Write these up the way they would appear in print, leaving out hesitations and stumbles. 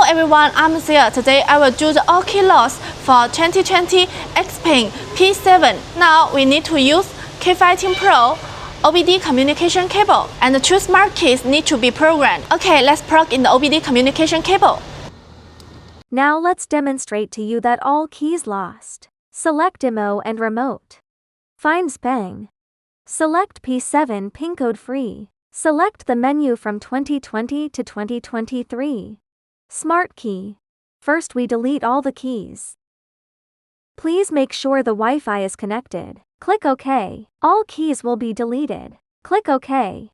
everyone, I'm Zia. Today I will do the all key loss for 2020 XPeng P7. Now we need to use K518 PRO OBD communication cable, and the two smart keys need to be programmed. Okay, let's plug in the OBD communication cable. Now let's demonstrate to you that all keys lost. Select Demo and Remote. Find XPeng. Select P7 pin code free. Select the menu from 2020 to 2023. Smart key. First we delete all the keys. Please make sure the Wi-Fi is connected. Click OK. All keys will be deleted. Click OK.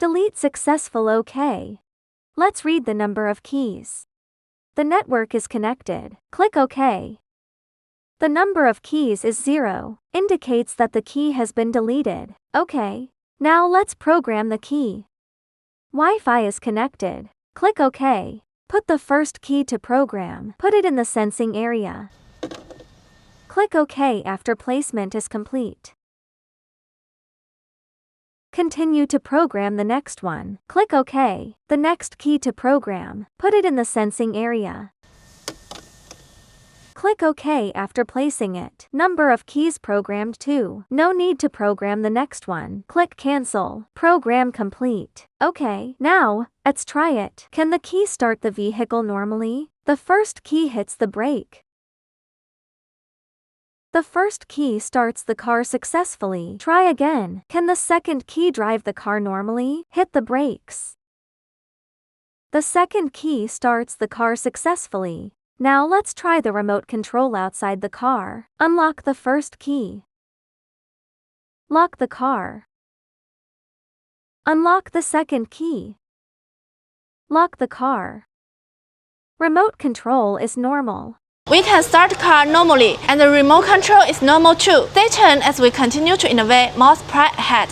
Delete successful. OK. Let's read the number of keys. The network is connected. Click OK. The number of keys is 0, indicates that the key has been deleted. OK. Now let's program the key. Wi-Fi is connected. Click OK. Put the first key to program. Put it in the sensing area. Click OK after placement is complete. Continue to program the next one. Click OK. The next key to program. Put it in the sensing area. Click OK after placing it. Number of keys programmed 2. No need to program the next one. Click Cancel. Program complete. OK. Now, let's try it. Can the key start the vehicle normally? The first key hits the brake. The first key starts the car successfully. Try again. Can the second key drive the car normally? Hit the brakes. The second key starts the car successfully. Now let's try the remote control outside the car. Unlock the first key. Lock the car. Unlock the second key. Lock the car. Remote control is normal. We can start the car normally, and the remote control is normal too. Stay tuned as we continue to innovate more surprise ahead.